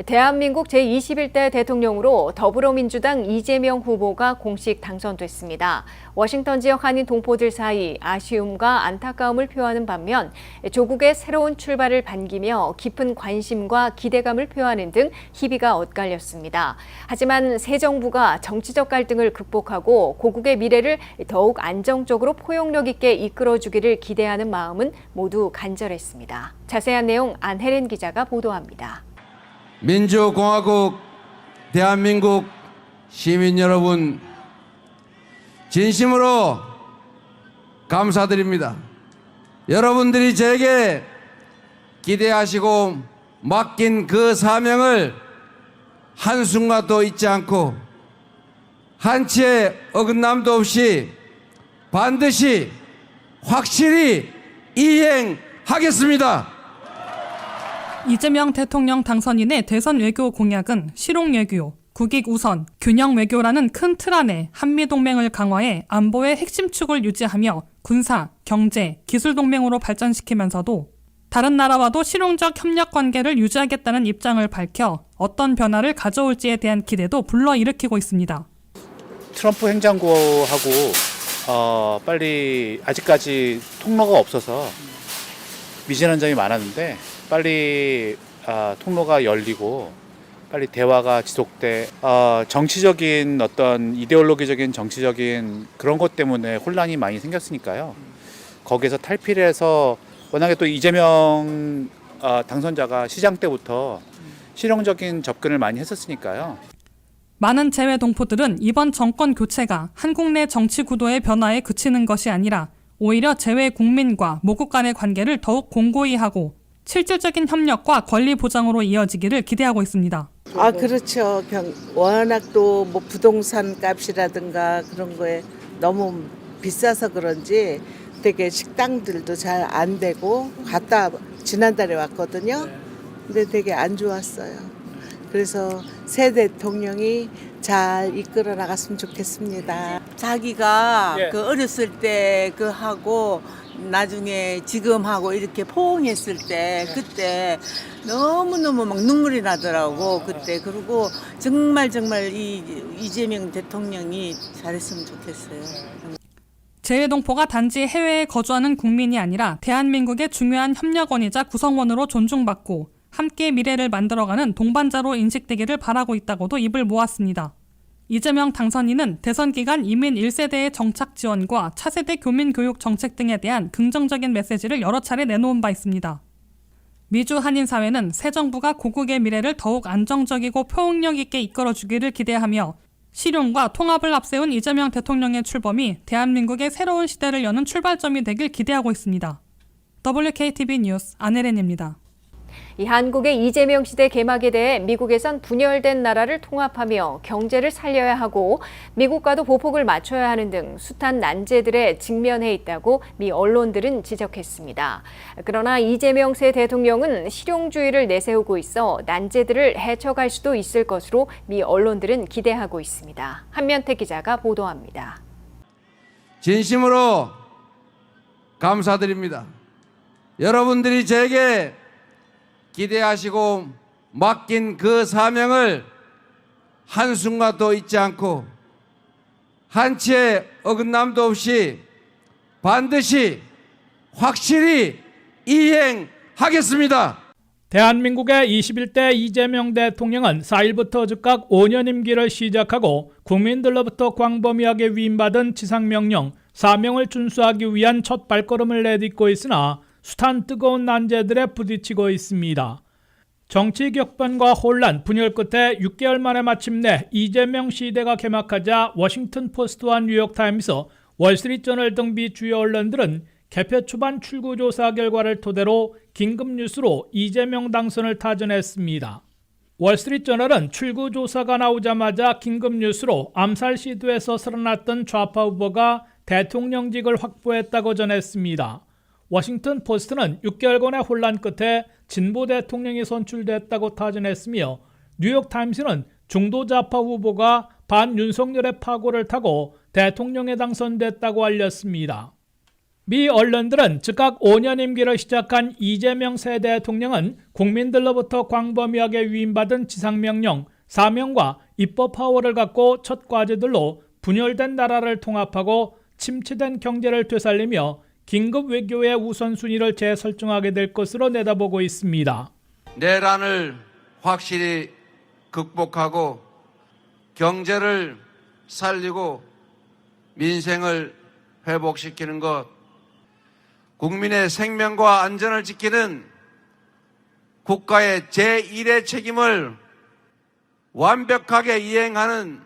대한민국 제21대 대통령으로 더불어민주당 이재명 후보가 공식 당선됐습니다. 워싱턴 지역 한인 동포들 사이 아쉬움과 안타까움을 표하는 반면 조국의 새로운 출발을 반기며 깊은 관심과 기대감을 표하는 등 희비가 엇갈렸습니다. 하지만 새 정부가 정치적 갈등을 극복하고 고국의 미래를 더욱 안정적으로 포용력 있게 이끌어주기를 기대하는 마음은 모두 간절했습니다. 자세한 내용 안혜린 기자가 보도합니다. 민주공화국 대한민국 시민 여러분, 진심으로 감사드립니다. 여러분들이 제게 기대하시고 맡긴 그 사명을 한순간도 잊지 않고 한치의 어긋남도 없이 반드시 확실히 이행하겠습니다. 이재명 대통령 당선인의 대선 외교 공약은 실용 외교, 국익 우선, 균형 외교라는 큰 틀 안에 한미동맹을 강화해 안보의 핵심 축을 유지하며 군사, 경제, 기술 동맹으로 발전시키면서도 다른 나라와도 실용적 협력 관계를 유지하겠다는 입장을 밝혀 어떤 변화를 가져올지에 대한 기대도 불러일으키고 있습니다. 트럼프 행정부하고 빨리 아직까지 통로가 없어서 미진한 점이 많았는데 빨리 통로가 열리고 빨리 대화가 지속돼 정치적인 어떤 이데올로기적인 정치적인 그런 것 때문에 혼란이 많이 생겼으니까요. 거기에서 탈피를 해서 워낙에 또 이재명 당선자가 시장 때부터 실용적인 접근을 많이 했었으니까요. 많은 재외 동포들은 이번 정권 교체가 한국 내 정치 구도의 변화에 그치는 것이 아니라 오히려 재외 국민과 모국 간의 관계를 더욱 공고히 하고 실질적인 협력과 권리 보장으로 이어지기를 기대하고 있습니다. 그렇죠. 워낙 또 뭐 부동산 값이라든가 그런 거에 너무 비싸서 그런지 되게 식당들도 잘 안 되고 지난달에 왔거든요. 근데 되게 안 좋았어요. 그래서 새 대통령이 잘 이끌어 나갔으면 좋겠습니다. 자기가 그 어렸을 때 그 하고 나중에 지금 하고 이렇게 포옹했을 때 그때 너무너무 막 눈물이 나더라고 그때. 그리고 정말 이 이재명 대통령이 잘했으면 좋겠어요. 재외동포가 단지 해외에 거주하는 국민이 아니라 대한민국의 중요한 협력원이자 구성원으로 존중받고 함께 미래를 만들어가는 동반자로 인식되기를 바라고 있다고도 입을 모았습니다. 이재명 당선인은 대선 기간 이민 1세대의 정착 지원과 차세대 교민 교육 정책 등에 대한 긍정적인 메시지를 여러 차례 내놓은 바 있습니다. 미주 한인 사회는 새 정부가 고국의 미래를 더욱 안정적이고 포용력 있게 이끌어주기를 기대하며 실용과 통합을 앞세운 이재명 대통령의 출범이 대한민국의 새로운 시대를 여는 출발점이 되길 기대하고 있습니다. WKTV 뉴스 안혜린입니다. 이 한국의 이재명 시대 개막에 대해 미국에선 분열된 나라를 통합하며 경제를 살려야 하고 미국과도 보폭을 맞춰야 하는 등 숱한 난제들에 직면해 있다고 미 언론들은 지적했습니다. 그러나 이재명 새 대통령은 실용주의를 내세우고 있어 난제들을 헤쳐갈 수도 있을 것으로 미 언론들은 기대하고 있습니다. 한면태 기자가 보도합니다. 진심으로 감사드립니다. 여러분들이 제게 기대하시고 맡긴 그 사명을 한순간도 잊지 않고 한치의 어긋남도 없이 반드시 확실히 이행하겠습니다. 대한민국의 21대 이재명 대통령은 4일부터 즉각 5년 임기를 시작하고 국민들로부터 광범위하게 위임받은 지상명령, 사명을 준수하기 위한 첫 발걸음을 내딛고 있으나 숱한 뜨거운 난제들에 부딪히고 있습니다. 정치 격변과 혼란, 분열 끝에 6개월 만에 마침내 이재명 시대가 개막하자 워싱턴 포스트와 뉴욕타임스, 월스트리트저널 등 미 주요 언론들은 개표 초반 출구조사 결과를 토대로 긴급뉴스로 이재명 당선을 타전했습니다. 월스트리트저널은 출구조사가 나오자마자 긴급뉴스로 암살 시도에서 살아났던 좌파 후보가 대통령직을 확보했다고 전했습니다. 워싱턴 포스트는 6개월간의 혼란 끝에 진보 대통령이 선출됐다고 타전했으며 뉴욕타임스는 중도 좌파 후보가 반윤석열의 파고를 타고 대통령에 당선됐다고 알렸습니다. 미 언론들은 즉각 5년 임기를 시작한 이재명 새 대통령은 국민들로부터 광범위하게 위임받은 지상명령, 사명과 입법 파워를 갖고 첫 과제들로 분열된 나라를 통합하고 침체된 경제를 되살리며 긴급 외교의 우선순위를 재설정하게 될 것으로 내다보고 있습니다. 내란을 확실히 극복하고 경제를 살리고 민생을 회복시키는 것, 국민의 생명과 안전을 지키는 국가의 제1의 책임을 완벽하게 이행하는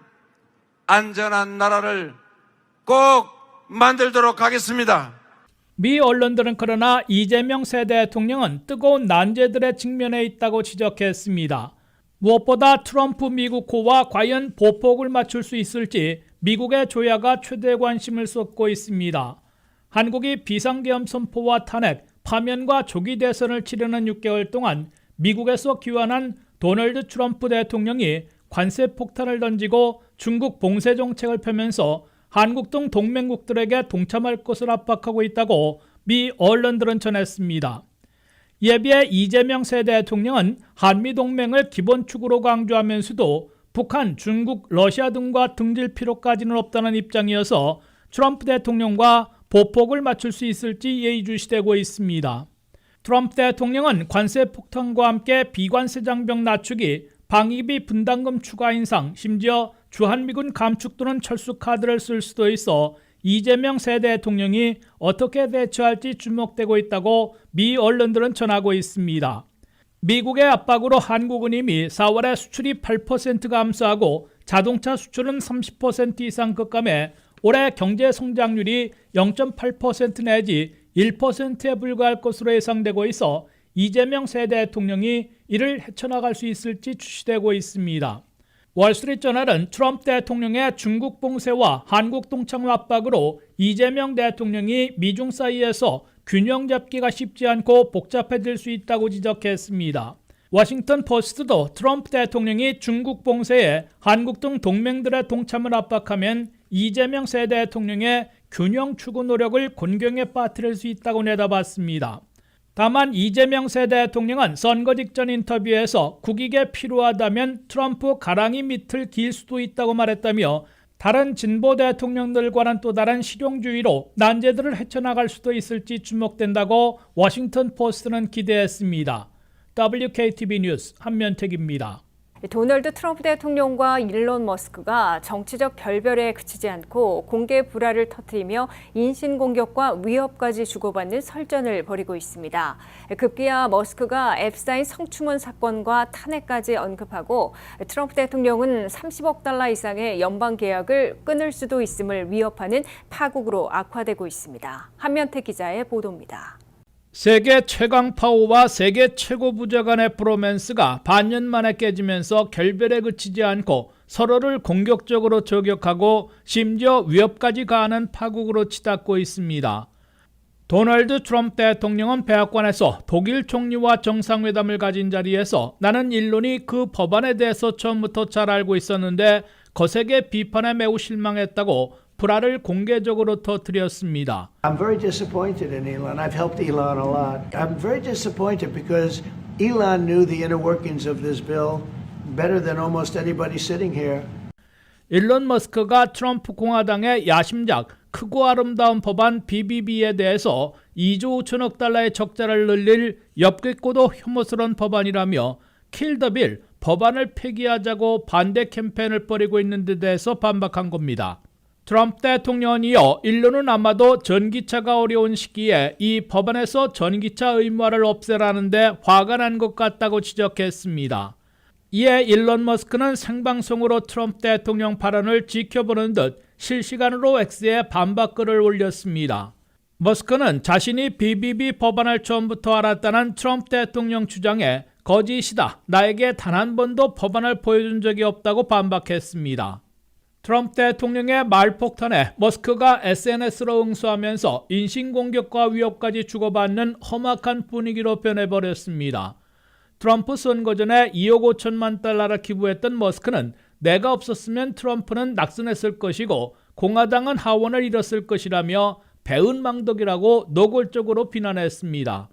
안전한 나라를 꼭 만들도록 하겠습니다. 미 언론들은 그러나 이재명 새 대통령은 뜨거운 난제들에 직면해 있다고 지적했습니다. 무엇보다 트럼프 미국호와 과연 보폭을 맞출 수 있을지 미국의 조야가 최대 관심을 쏟고 있습니다. 한국이 비상계엄 선포와 탄핵, 파면과 조기 대선을 치르는 6개월 동안 미국에서 귀환한 도널드 트럼프 대통령이 관세 폭탄을 던지고 중국 봉쇄 정책을 펴면서 한국 등 동맹국들에게 동참할 것을 압박하고 있다고 미 언론들은 전했습니다. 이에 비해 이재명 새 대통령은 한미동맹을 기본축으로 강조하면서도 북한, 중국, 러시아 등과 등질 필요까지는 없다는 입장이어서 트럼프 대통령과 보폭을 맞출 수 있을지 예의주시되고 있습니다. 트럼프 대통령은 관세 폭탄과 함께 비관세 장벽 낮추기, 방위비 분담금 추가 인상, 심지어 주한미군 감축 또는 철수 카드를 쓸 수도 있어 이재명 새 대통령이 어떻게 대처할지 주목되고 있다고 미 언론들은 전하고 있습니다. 미국의 압박으로 한국은 이미 4월에 수출이 8% 감소하고 자동차 수출은 30% 이상 급감해 올해 경제 성장률이 0.8% 내지 1%에 불과할 것으로 예상되고 있어 이재명 새 대통령이 이를 헤쳐나갈 수 있을지 추시되고 있습니다. 월스트리트저널은 트럼프 대통령의 중국 봉쇄와 한국 동창 압박으로 이재명 대통령이 미중 사이에서 균형 잡기가 쉽지 않고 복잡해질 수 있다고 지적했습니다. 워싱턴 포스트도 트럼프 대통령이 중국 봉쇄에 한국 등 동맹들의 동참을 압박하면 이재명 새 대통령의 균형 추구 노력을 곤경에 빠뜨릴 수 있다고 내다봤습니다. 다만 이재명 새 대통령은 선거 직전 인터뷰에서 국익에 필요하다면 트럼프 가랑이 밑을 길 수도 있다고 말했다며 다른 진보 대통령들과는 또 다른 실용주의로 난제들을 헤쳐나갈 수도 있을지 주목된다고 워싱턴 포스트는 기대했습니다. WKTV 뉴스 한면택입니다. 도널드 트럼프 대통령과 일론 머스크가 정치적 결별에 그치지 않고 공개 불화를 터뜨리며 인신공격과 위협까지 주고받는 설전을 벌이고 있습니다. 급기야 머스크가 앱스타인 성추문 사건과 탄핵까지 언급하고 트럼프 대통령은 30억 달러 이상의 연방 계약을 끊을 수도 있음을 위협하는 파국으로 악화되고 있습니다. 한면택 기자의 보도입니다. 세계 최강 파워와 세계 최고 부자 간의 브로맨스가 반년 만에 깨지면서 결별에 그치지 않고 서로를 공격적으로 저격하고 심지어 위협까지 가하는 파국으로 치닫고 있습니다. 도널드 트럼프 대통령은 백악관에서 독일 총리와 정상회담을 가진 자리에서 나는 일론이 그 법안에 대해서 처음부터 잘 알고 있었는데 거세게 비판에 매우 실망했다고 불화를 공개적으로 터뜨렸습니다. I'm very disappointed in Elon. I've helped Elon a lot. I'm very disappointed because Elon knew the inner workings of this bill better than almost anybody sitting here. 일론 머스크가 트럼프 공화당의 야심작 크고 아름다운 법안 BBB에 대해서 2조 5천억 달러의 적자를 늘릴 엽겠고도 혐오스러운 법안이라며 킬더빌 법안을 폐기하자고 반대 캠페인을 벌이고 있는 데 대해서 반박한 겁니다. 트럼프 대통령은 이어 일론은 아마도 전기차가 어려운 시기에 이 법안에서 전기차 의무화를 없애라는데 화가 난 것 같다고 지적했습니다. 이에 일론 머스크는 생방송으로 트럼프 대통령 발언을 지켜보는 듯 실시간으로 X에 반박글을 올렸습니다. 머스크는 자신이 BBB 법안을 처음부터 알았다는 트럼프 대통령 주장에 거짓이다. 나에게 단 한 번도 법안을 보여준 적이 없다고 반박했습니다. 트럼프 대통령의 말폭탄에 머스크가 SNS로 응수하면서 인신공격과 위협까지 주고받는 험악한 분위기로 변해버렸습니다. 트럼프 선거 전에 2억 5천만 달러를 기부했던 머스크는 내가 없었으면 트럼프는 낙선했을 것이고 공화당은 하원을 잃었을 것이라며 배은망덕이라고 노골적으로 비난했습니다.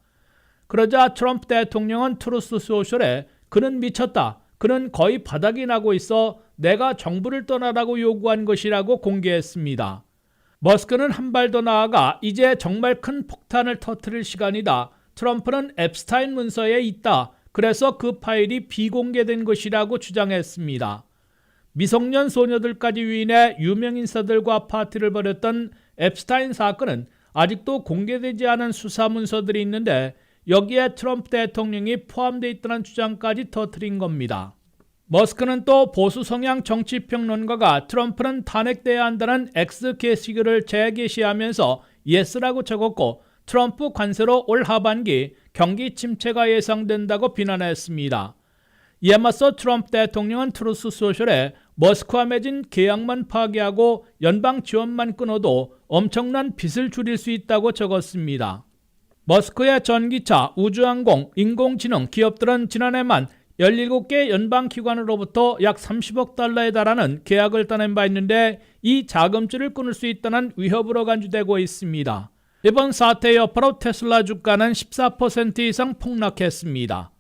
그러자 트럼프 대통령은 트루스 소셜에 그는 미쳤다. 그는 거의 바닥이 나고 있어 내가 정부를 떠나라고 요구한 것이라고 공개했습니다. 머스크는 한 발 더 나아가 이제 정말 큰 폭탄을 터뜨릴 시간이다. 트럼프는 앱스타인 문서에 있다. 그래서 그 파일이 비공개된 것이라고 주장했습니다. 미성년 소녀들까지 유인해 유명 인사들과 파티를 벌였던 앱스타인 사건은 아직도 공개되지 않은 수사 문서들이 있는데 여기에 트럼프 대통령이 포함되어 있다는 주장까지 터뜨린 겁니다. 머스크는 또 보수 성향 정치평론가가 트럼프는 탄핵돼야 한다는 X 게시글을 재게시하면서 예스라고 적었고 트럼프 관세로 올 하반기 경기 침체가 예상된다고 비난했습니다. 이에 맞서 트럼프 대통령은 트루스 소셜에 머스크와 맺은 계약만 파기하고 연방 지원만 끊어도 엄청난 빚을 줄일 수 있다고 적었습니다. 머스크의 전기차, 우주항공, 인공지능 기업들은 지난해만 17개 연방기관으로부터 약 30억 달러에 달하는 계약을 따낸 바 있는데 이 자금줄을 끊을 수 있다는 위협으로 간주되고 있습니다. 이번 사태 여파로 테슬라 주가는 14% 이상 폭락했습니다.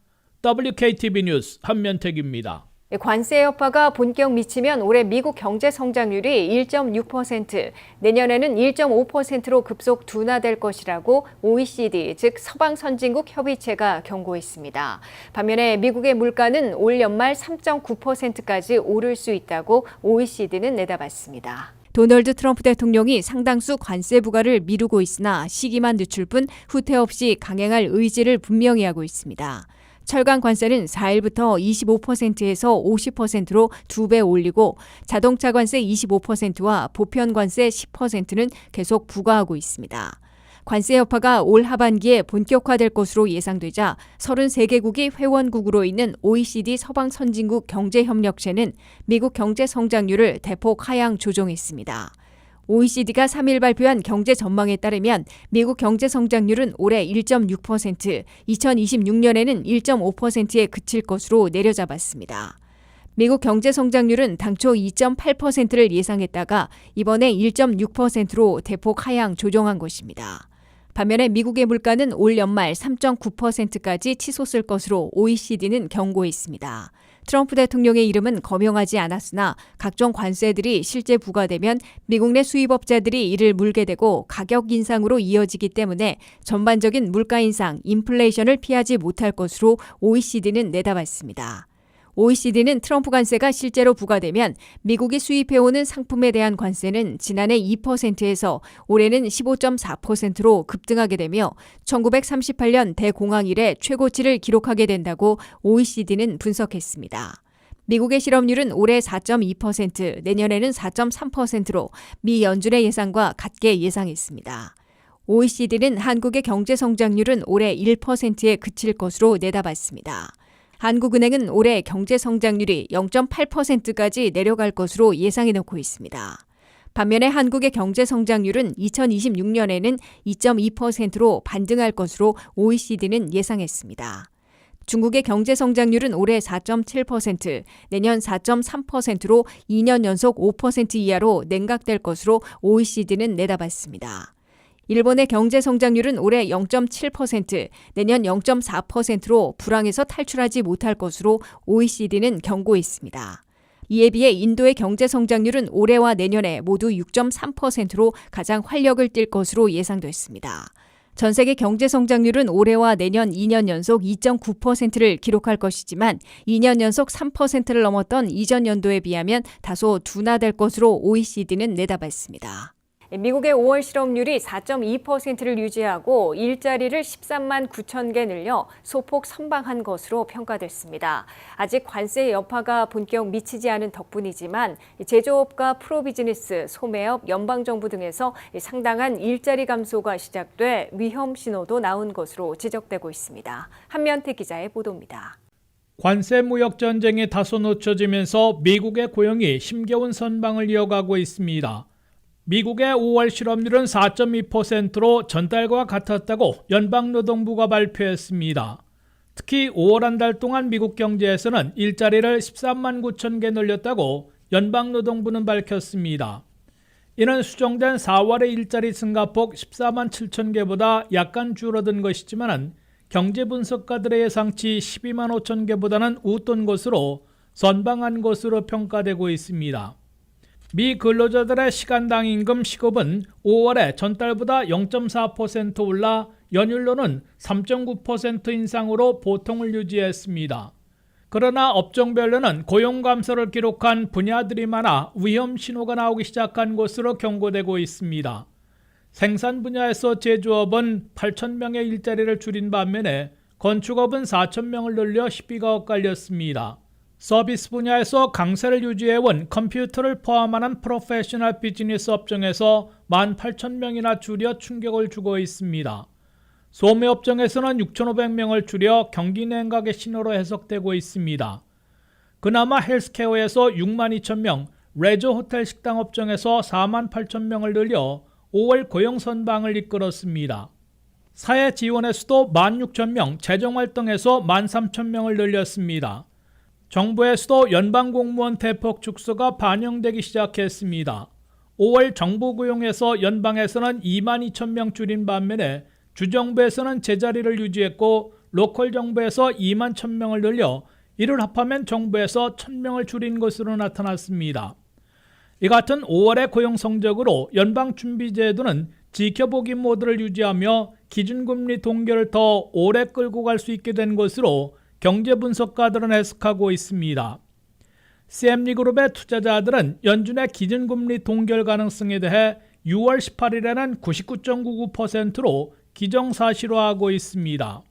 WKTV 뉴스 한면택입니다. 관세 여파가 본격 미치면 올해 미국 경제 성장률이 1.6%, 내년에는 1.5%로 급속 둔화될 것이라고 OECD, 즉 서방 선진국 협의체가 경고했습니다. 반면에 미국의 물가는 올 연말 3.9%까지 오를 수 있다고 OECD는 내다봤습니다. 도널드 트럼프 대통령이 상당수 관세 부과를 미루고 있으나 시기만 늦출 뿐 후퇴 없이 강행할 의지를 분명히 하고 있습니다. 철강 관세는 4일부터 25%에서 50%로 2배 올리고 자동차 관세 25%와 보편 관세 10%는 계속 부과하고 있습니다. 관세 여파가 올 하반기에 본격화될 것으로 예상되자 33개국이 회원국으로 있는 OECD 서방 선진국 경제협력체는 미국 경제 성장률을 대폭 하향 조정했습니다. OECD가 3일 발표한 경제 전망에 따르면 미국 경제 성장률은 올해 1.6%, 2026년에는 1.5%에 그칠 것으로 내려잡았습니다. 미국 경제 성장률은 당초 2.8%를 예상했다가 이번에 1.6%로 대폭 하향 조정한 것입니다. 반면에 미국의 물가는 올 연말 3.9%까지 치솟을 것으로 OECD는 경고했습니다. 트럼프 대통령의 이름은 거명하지 않았으나 각종 관세들이 실제 부과되면 미국 내 수입업자들이 이를 물게 되고 가격 인상으로 이어지기 때문에 전반적인 물가 인상, 인플레이션을 피하지 못할 것으로 OECD는 내다봤습니다. OECD는 트럼프 관세가 실제로 부과되면 미국이 수입해오는 상품에 대한 관세는 지난해 2%에서 올해는 15.4%로 급등하게 되며 1938년 대공황 이래 최고치를 기록하게 된다고 OECD는 분석했습니다. 미국의 실업률은 올해 4.2%, 내년에는 4.3%로 미 연준의 예상과 같게 예상했습니다. OECD는 한국의 경제 성장률은 올해 1%에 그칠 것으로 내다봤습니다. 한국은행은 올해 경제 성장률이 0.8%까지 내려갈 것으로 예상해 놓고 있습니다. 반면에 한국의 경제 성장률은 2026년에는 2.2%로 반등할 것으로 OECD는 예상했습니다. 중국의 경제 성장률은 올해 4.7%, 내년 4.3%로 2년 연속 5% 이하로 냉각될 것으로 OECD는 내다봤습니다. 일본의 경제 성장률은 올해 0.7%, 내년 0.4%로 불황에서 탈출하지 못할 것으로 OECD는 경고했습니다. 이에 비해 인도의 경제 성장률은 올해와 내년에 모두 6.3%로 가장 활력을 띨 것으로 예상됐습니다. 전 세계 경제 성장률은 올해와 내년 2년 연속 2.9%를 기록할 것이지만 2년 연속 3%를 넘었던 이전 연도에 비하면 다소 둔화될 것으로 OECD는 내다봤습니다. 미국의 5월 실업률이 4.2%를 유지하고 일자리를 13만 9천 개 늘려 소폭 선방한 것으로 평가됐습니다. 아직 관세 여파가 본격 미치지 않은 덕분이지만 제조업과 프로비즈니스, 소매업, 연방정부 등에서 상당한 일자리 감소가 시작돼 위험 신호도 나온 것으로 지적되고 있습니다. 한면태 기자의 보도입니다. 관세 무역 전쟁에 다소 놓쳐지면서 미국의 고용이 힘겨운 선방을 이어가고 있습니다. 미국의 5월 실업률은 4.2%로 전달과 같았다고 연방노동부가 발표했습니다. 특히 5월 한 달 동안 미국 경제에서는 일자리를 13만 9천 개 늘렸다고 연방노동부는 밝혔습니다. 이는 수정된 4월의 일자리 증가폭 14만 7천 개보다 약간 줄어든 것이지만 경제 분석가들의 예상치 12만 5천 개보다는 웃돈 것으로 선방한 것으로 평가되고 있습니다. 미 근로자들의 시간당 임금 시급은 5월에 전달보다 0.4% 올라 연율로는 3.9% 인상으로 보통을 유지했습니다. 그러나 업종별로는 고용 감소를 기록한 분야들이 많아 위험 신호가 나오기 시작한 것으로 경고되고 있습니다. 생산 분야에서 제조업은 8,000명의 일자리를 줄인 반면에 건축업은 4,000명을 늘려 10위가 엇갈렸습니다. 서비스 분야에서 강세를 유지해온 컴퓨터를 포함하는 프로페셔널 비즈니스 업종에서 18,000명이나 줄여 충격을 주고 있습니다. 소매 업종에서는 6,500명을 줄여 경기 냉각의 신호로 해석되고 있습니다. 그나마 헬스케어에서 62,000명, 레저 호텔 식당 업종에서 48,000명을 늘려 5월 고용 선방을 이끌었습니다. 사회 지원에서도 16,000명, 재정활동에서 13,000명을 늘렸습니다. 정부에서도 연방공무원 대폭 축소가 반영되기 시작했습니다. 5월 정부 고용에서 연방에서는 22,000명 줄인 반면에 주정부에서는 제자리를 유지했고 로컬 정부에서 2만 1,000명을 늘려 이를 합하면 정부에서 1,000명을 줄인 것으로 나타났습니다. 이 같은 5월의 고용 성적으로 연방준비제도는 지켜보기 모드를 유지하며 기준금리 동결을 더 오래 끌고 갈 수 있게 된 것으로 경제 분석가들은 해석하고 있습니다. CME 그룹의 투자자들은 연준의 기준금리 동결 가능성에 대해 6월 18일에는 99.99%로 기정사실화하고 있습니다.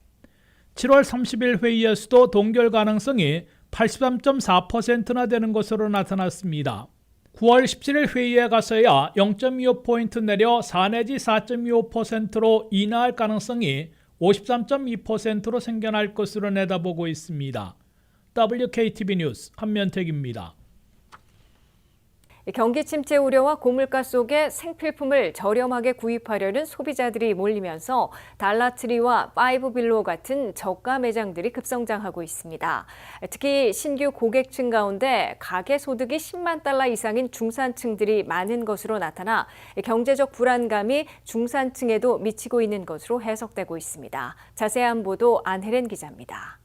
7월 30일 회의에서도 동결 가능성이 83.4%나 되는 것으로 나타났습니다. 9월 17일 회의에 가서야 0.25포인트 내려 4 내지 4.25%로 인하할 가능성이 53.2%로 생겨날 것으로 내다보고 있습니다. WKTV 뉴스 한면택입니다. 경기 침체 우려와 고물가 속에 생필품을 저렴하게 구입하려는 소비자들이 몰리면서 달러트리와 파이브빌로우 같은 저가 매장들이 급성장하고 있습니다. 특히 신규 고객층 가운데 가계 소득이 10만 달러 이상인 중산층들이 많은 것으로 나타나 경제적 불안감이 중산층에도 미치고 있는 것으로 해석되고 있습니다. 자세한 보도 안혜린 기자입니다.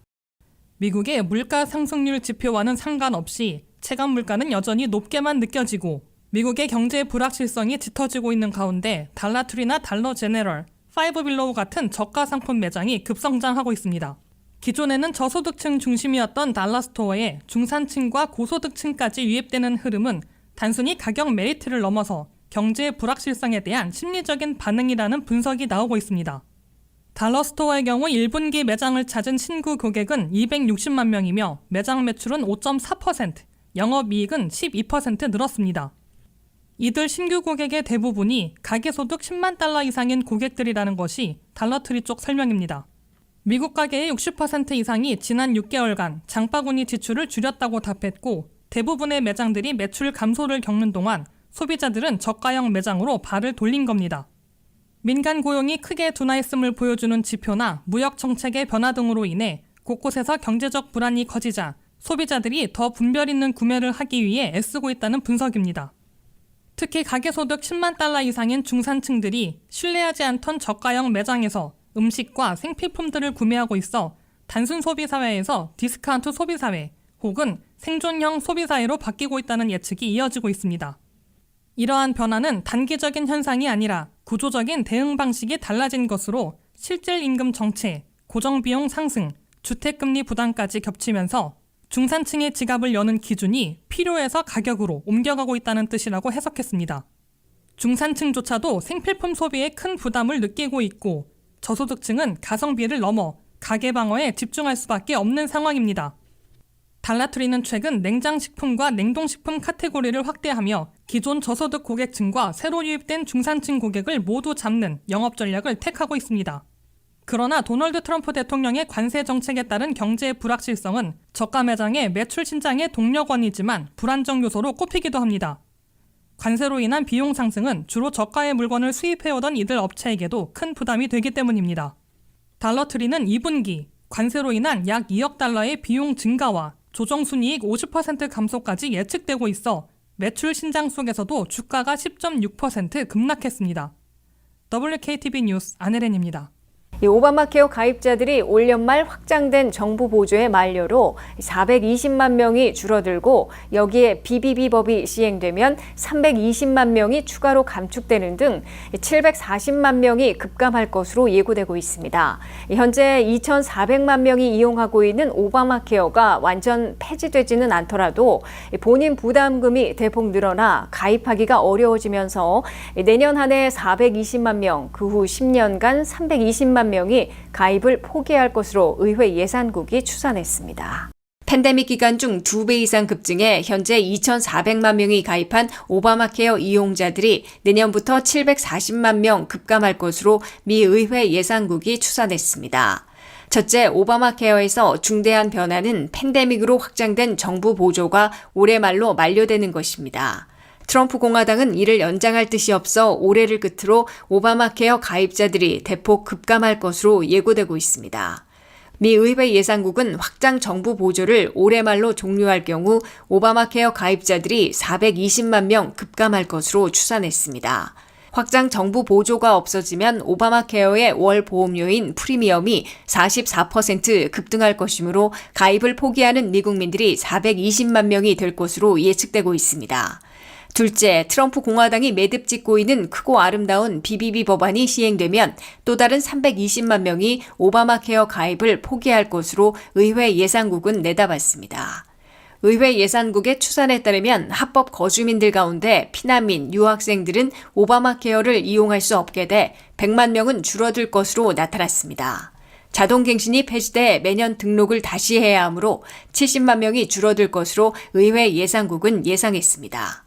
미국의 물가 상승률 지표와는 상관없이 체감 물가는 여전히 높게만 느껴지고 미국의 경제 불확실성이 짙어지고 있는 가운데 달러트리나 달러 제네럴, 파이브빌로우 같은 저가 상품 매장이 급성장하고 있습니다. 기존에는 저소득층 중심이었던 달러스토어에 중산층과 고소득층까지 유입되는 흐름은 단순히 가격 메리트를 넘어서 경제 불확실성에 대한 심리적인 반응이라는 분석이 나오고 있습니다. 달러스토어의 경우 1분기 매장을 찾은 신규 고객은 260만 명이며 매장 매출은 5.4%, 영업이익은 12% 늘었습니다. 이들 신규 고객의 대부분이 가계소득 10만 달러 이상인 고객들이라는 것이 달러트리 쪽 설명입니다. 미국 가계의 60% 이상이 지난 6개월간 장바구니 지출을 줄였다고 답했고 대부분의 매장들이 매출 감소를 겪는 동안 소비자들은 저가형 매장으로 발을 돌린 겁니다. 민간 고용이 크게 둔화했음을 보여주는 지표나 무역 정책의 변화 등으로 인해 곳곳에서 경제적 불안이 커지자 소비자들이 더 분별 있는 구매를 하기 위해 애쓰고 있다는 분석입니다. 특히 가계소득 10만 달러 이상인 중산층들이 신뢰하지 않던 저가형 매장에서 음식과 생필품들을 구매하고 있어 단순 소비사회에서 디스카운트 소비사회 혹은 생존형 소비사회로 바뀌고 있다는 예측이 이어지고 있습니다. 이러한 변화는 단기적인 현상이 아니라 구조적인 대응 방식이 달라진 것으로 실질 임금 정체, 고정비용 상승, 주택금리 부담까지 겹치면서 중산층의 지갑을 여는 기준이 필요해서 가격으로 옮겨가고 있다는 뜻이라고 해석했습니다. 중산층조차도 생필품 소비에 큰 부담을 느끼고 있고 저소득층은 가성비를 넘어 가계 방어에 집중할 수밖에 없는 상황입니다. 달러트리는 최근 냉장식품과 냉동식품 카테고리를 확대하며 기존 저소득 고객층과 새로 유입된 중산층 고객을 모두 잡는 영업 전략을 택하고 있습니다. 그러나 도널드 트럼프 대통령의 관세 정책에 따른 경제 불확실성은 저가 매장의 매출 신장의 동력원이지만 불안정 요소로 꼽히기도 합니다. 관세로 인한 비용 상승은 주로 저가의 물건을 수입해오던 이들 업체에게도 큰 부담이 되기 때문입니다. 달러트리는 2분기 관세로 인한 약 2억 달러의 비용 증가와 조정순이익 50% 감소까지 예측되고 있어 매출 신장 속에서도 주가가 10.6% 급락했습니다. WKTV 뉴스 안혜린입니다. 이 오바마케어 가입자들이 올 연말 확장된 정부 보조의 만료로 420만 명이 줄어들고 여기에 BBB법이 시행되면 320만 명이 추가로 감축되는 등 740만 명이 급감할 것으로 예고되고 있습니다. 현재 2,400만 명이 이용하고 있는 오바마케어가 완전 폐지되지는 않더라도 본인 부담금이 대폭 늘어나 가입하기가 어려워지면서 내년 한 해 420만 명, 그 후 10년간 320만 명이 가입을 포기할 것으로 의회 예산국이 추산했습니다. 팬데믹 기간 중 2배 이상 급증해 현재 2,400만 명이 가입한 오바마케어 이용자들이 내년부터 740만 명 급감할 것으로 미 의회 예산국이 추산했습니다. 첫째, 오바마케어에서 중대한 변화는 팬데믹으로 확장된 정부 보조가 올해 말로 만료되는 것입니다. 트럼프 공화당은 이를 연장할 뜻이 없어 올해를 끝으로 오바마케어 가입자들이 대폭 급감할 것으로 예고되고 있습니다. 미 의회 예산국은 확장 정부 보조를 올해 말로 종료할 경우 오바마케어 가입자들이 420만 명 급감할 것으로 추산했습니다. 확장 정부 보조가 없어지면 오바마케어의 월 보험료인 프리미엄이 44% 급등할 것이므로 가입을 포기하는 미국민들이 420만 명이 될 것으로 예측되고 있습니다. 둘째, 트럼프 공화당이 매듭 짓고 있는 크고 아름다운 BBB 법안이 시행되면 또 다른 320만 명이 오바마케어 가입을 포기할 것으로 의회 예산국은 내다봤습니다. 의회 예산국의 추산에 따르면 합법 거주민들 가운데 피난민, 유학생들은 오바마케어를 이용할 수 없게 돼 100만 명은 줄어들 것으로 나타났습니다. 자동갱신이 폐지돼 매년 등록을 다시 해야 하므로 70만 명이 줄어들 것으로 의회 예산국은 예상했습니다.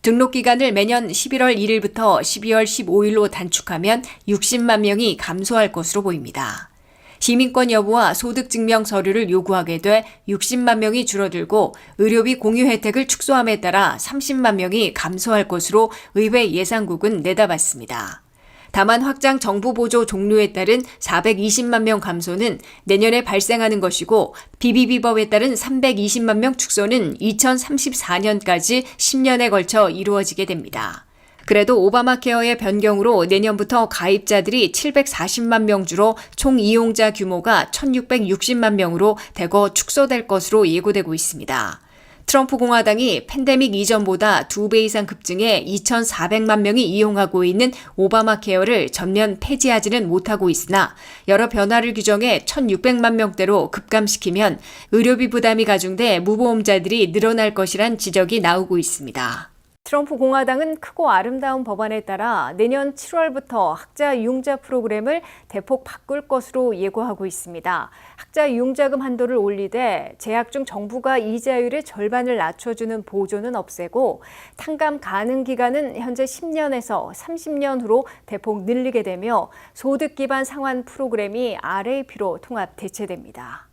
등록 기간을 매년 11월 1일부터 12월 15일로 단축하면 60만 명이 감소할 것으로 보입니다. 시민권 여부와 소득증명 서류를 요구하게 돼 60만 명이 줄어들고 의료비 공유 혜택을 축소함에 따라 30만 명이 감소할 것으로 의회 예산국은 내다봤습니다. 다만 확장 정부 보조 종료에 따른 420만 명 감소는 내년에 발생하는 것이고 BBB법에 따른 320만 명 축소는 2034년까지 10년에 걸쳐 이루어지게 됩니다. 그래도 오바마케어의 변경으로 내년부터 가입자들이 740만 명 줄어 총 이용자 규모가 1,660만 명으로 대거 축소될 것으로 예고되고 있습니다. 트럼프 공화당이 팬데믹 이전보다 2배 이상 급증해 2,400만 명이 이용하고 있는 오바마케어를 전면 폐지하지는 못하고 있으나 여러 변화를 규정해 1,600만 명대로 급감시키면 의료비 부담이 가중돼 무보험자들이 늘어날 것이란 지적이 나오고 있습니다. 트럼프 공화당은 크고 아름다운 법안에 따라 내년 7월부터 학자 융자 프로그램을 대폭 바꿀 것으로 예고하고 있습니다. 학자 융자금 한도를 올리되 재학 중 정부가 이자율의 절반을 낮춰주는 보조는 없애고 탕감 가능 기간은 현재 10년에서 30년 후로 대폭 늘리게 되며 소득 기반 상환 프로그램이 RAP로 통합 대체됩니다.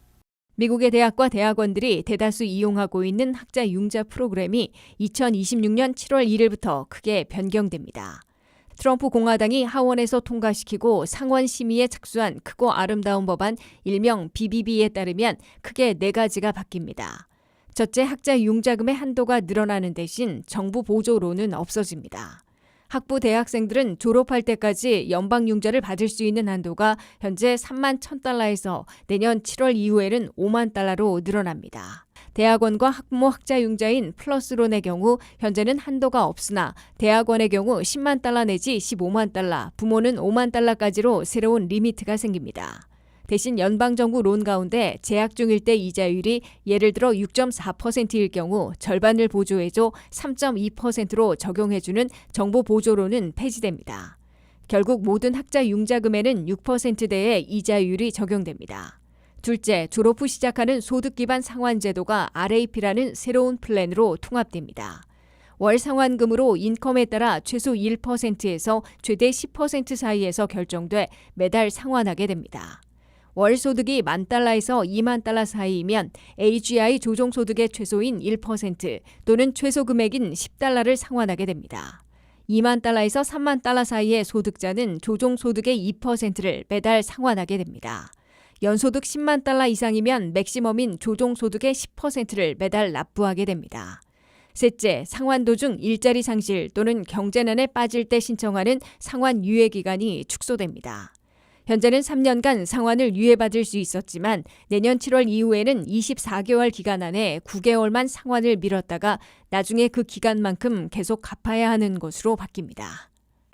미국의 대학과 대학원들이 대다수 이용하고 있는 학자 융자 프로그램이 2026년 7월 1일부터 크게 변경됩니다. 트럼프 공화당이 하원에서 통과시키고 상원 심의에 착수한 크고 아름다운 법안 일명 BBB에 따르면 크게 4가지가 바뀝니다. 첫째, 학자 융자금의 한도가 늘어나는 대신 정부 보조로는 없어집니다. 학부 대학생들은 졸업할 때까지 연방융자를 받을 수 있는 한도가 현재 3만 1,000달러에서 내년 7월 이후에는 5만 달러로 늘어납니다. 대학원과 학부모 학자융자인 플러스론의 경우 현재는 한도가 없으나 대학원의 경우 10만 달러 내지 15만 달러, 부모는 5만 달러까지로 새로운 리미트가 생깁니다. 대신 연방정부 론 가운데 재학 중일 때 이자율이 예를 들어 6.4%일 경우 절반을 보조해줘 3.2%로 적용해주는 정부 보조로는 폐지됩니다. 결국 모든 학자 융자금에는 6%대의 이자율이 적용됩니다. 둘째, 졸업 후 시작하는 소득 기반 상환 제도가 RAP라는 새로운 플랜으로 통합됩니다. 월 상환금으로 인컴에 따라 최소 1%에서 최대 10% 사이에서 결정돼 매달 상환하게 됩니다. 월 소득이 10,000달러에서 20,000달러 사이이면 AGI 조정소득의 최소인 1% 또는 최소 금액인 10달러를 상환하게 됩니다. 20,000달러에서 30,000달러 사이의 소득자는 조정소득의 2%를 매달 상환하게 됩니다. 연소득 10만 달러 이상이면 맥시멈인 조정소득의 10%를 매달 납부하게 됩니다. 셋째, 상환 도중 일자리 상실 또는 경제난에 빠질 때 신청하는 상환 유예 기간이 축소됩니다. 현재는 3년간 상환을 유예받을 수 있었지만 내년 7월 이후에는 24개월 기간 안에 9개월만 상환을 미뤘다가 나중에 그 기간만큼 계속 갚아야 하는 것으로 바뀝니다.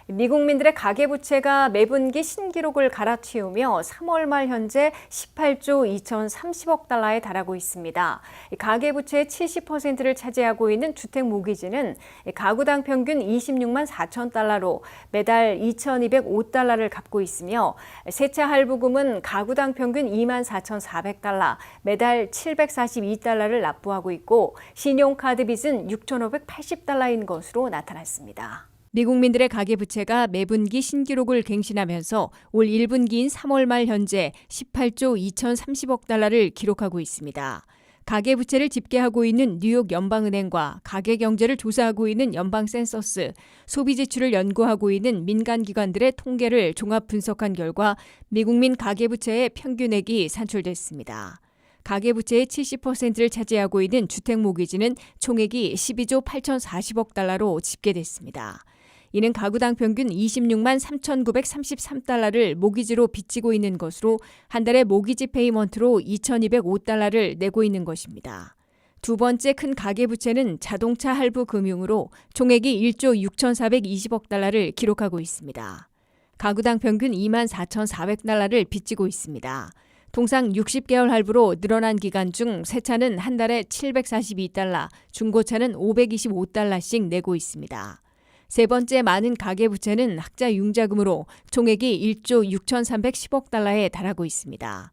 미국민들의 가계부채가 매분기 신기록을 갈아치우며 3월 말 현재 18조 2,030억 달러에 달하고 있습니다. 가계부채의 70%를 차지하고 있는 주택모기지는 가구당 평균 26만 4천 달러로 매달 2,205달러를 갚고 있으며 세차 할부금은 가구당 평균 2만 4,400달러, 매달 742달러를 납부하고 있고 신용카드 빚은 6,580달러인 것으로 나타났습니다. 미국민들의 가계부채가 매분기 신기록을 갱신하면서 올 1분기인 3월 말 현재 18조 2,030억 달러를 기록하고 있습니다. 가계부채를 집계하고 있는 뉴욕 연방은행과 가계경제를 조사하고 있는 연방센서스, 소비지출을 연구하고 있는 민간기관들의 통계를 종합 분석한 결과 미국민 가계부채의 평균액이 산출됐습니다. 가계부채의 70%를 차지하고 있는 주택모기지는 총액이 12조 8,040억 달러로 집계됐습니다. 이는 가구당 평균 26만 3,933달러를 모기지로 빚지고 있는 것으로 한 달에 모기지 페이먼트로 2,205달러를 내고 있는 것입니다. 두 번째 큰 가계부채는 자동차 할부 금융으로 총액이 1조 6,420억 달러를 기록하고 있습니다. 가구당 평균 2만 4,400달러를 빚지고 있습니다. 통상 60개월 할부로 늘어난 기간 중 새 차는 한 달에 742달러, 중고차는 525달러씩 내고 있습니다. 세 번째 많은 가계부채는 학자 융자금으로 총액이 1조 6,310억 달러에 달하고 있습니다.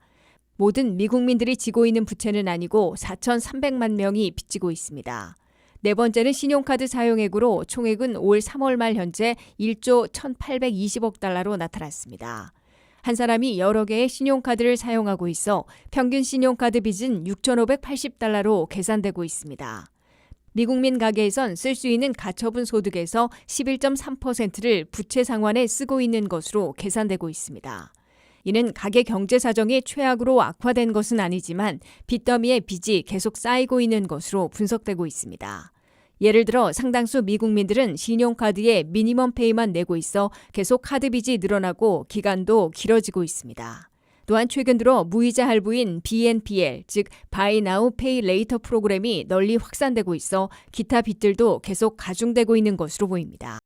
모든 미국민들이 지고 있는 부채는 아니고 4,300만 명이 빚지고 있습니다. 네 번째는 신용카드 사용액으로 총액은 올 3월 말 현재 1조 1,820억 달러로 나타났습니다. 한 사람이 여러 개의 신용카드를 사용하고 있어 평균 신용카드 빚은 6,580달러로 계산되고 있습니다. 미국민 가계에선 쓸 수 있는 가처분 소득에서 11.3%를 부채 상환에 쓰고 있는 것으로 계산되고 있습니다. 이는 가계 경제 사정이 최악으로 악화된 것은 아니지만 빚더미의 빚이 계속 쌓이고 있는 것으로 분석되고 있습니다. 예를 들어 상당수 미국민들은 신용카드에 미니멈 페이만 내고 있어 계속 카드 빚이 늘어나고 기간도 길어지고 있습니다. 또한 최근 들어 무이자 할부인 BNPL, 즉 Buy Now Pay Later 프로그램이 널리 확산되고 있어 기타 빚들도 계속 가중되고 있는 것으로 보입니다.